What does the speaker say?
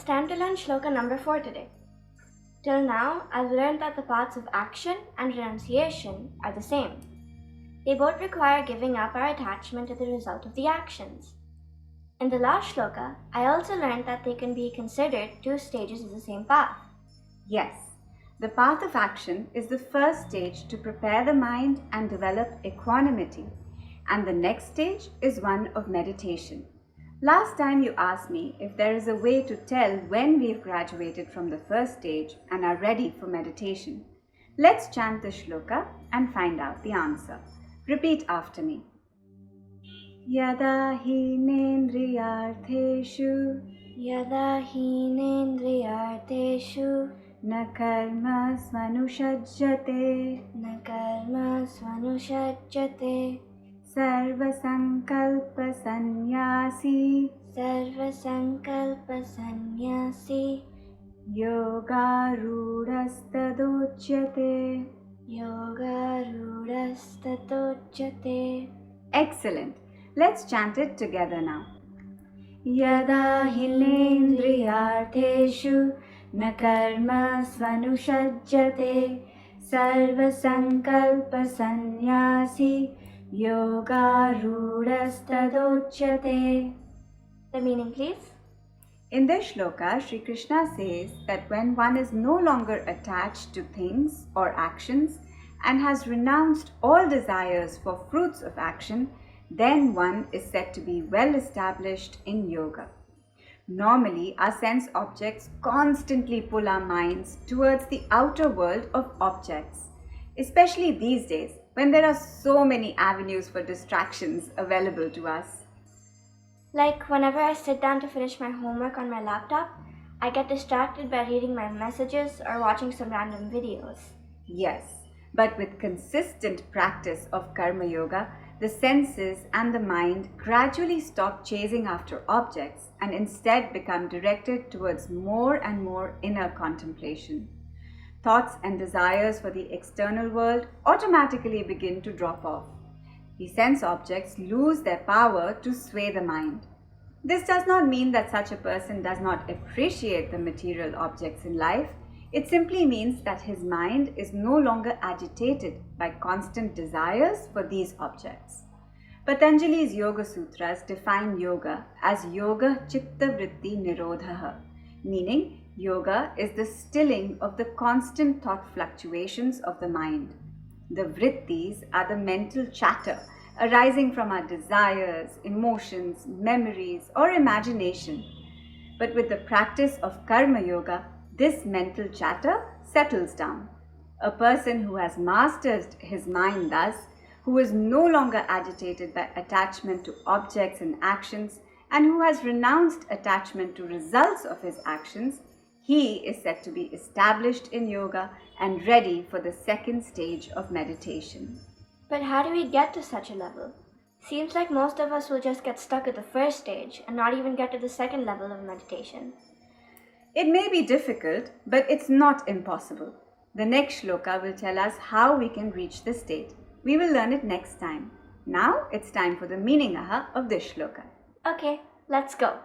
it's time to learn Shloka number 4 today. Till now, I've learned that the paths of action and renunciation are the same. They both require giving up our attachment to the result of the actions. In the last Shloka, I also learned that they can be considered two stages of the same path. Yes, the path of action is the first stage to prepare the mind and develop equanimity, and the next stage is one of meditation. Last time you asked me if there is a way to tell when we've graduated from the first stage and are ready for meditation. Let's chant the shloka and find out the answer. Repeat after me. Yada hinendriyartheshu na karma svanushajjate Sarva sankalpa sannyasi yoga rudastadochyate. Excellent. Let's chant it together now. Yada hinendriyartheshu na karma svanushajjate sarva sankalpa sannyasi yoga rudastadochyate. The meaning, please. In this shloka, Sri Krishna says that when one is no longer attached to things or actions and has renounced all desires for fruits of action, then one is said to be well established in yoga. Normally, our sense objects constantly pull our minds towards the outer world of objects, especially these days when there are so many avenues for distractions available to us. Like whenever I sit down to finish my homework on my laptop, I get distracted by reading my messages or watching some random videos. Yes, but with consistent practice of karma yoga, the senses and the mind gradually stop chasing after objects and instead become directed towards more and more inner contemplation. Thoughts and desires for the external world automatically begin to drop off. The sense objects lose their power to sway the mind. This does not mean that such a person does not appreciate the material objects in life. It simply means that his mind is no longer agitated by constant desires for these objects. Patanjali's Yoga Sutras define yoga as yoga chitta vritti nirodhaha, meaning yoga is the stilling of the constant thought fluctuations of the mind. The vrittis are the mental chatter arising from our desires, emotions, memories, or imagination. But with the practice of karma yoga, this mental chatter settles down. A person who has mastered his mind thus, who is no longer agitated by attachment to objects and actions, and who has renounced attachment to results of his actions, he is said to be established in yoga and ready for the second stage of meditation. But how do we get to such a level? Seems like most of us will just get stuck at the first stage and not even get to the second level of meditation. It may be difficult, but it's not impossible. The next shloka will tell us how we can reach this state. We will learn it next time. Now it's time for the meaning of this shloka. Okay, let's go.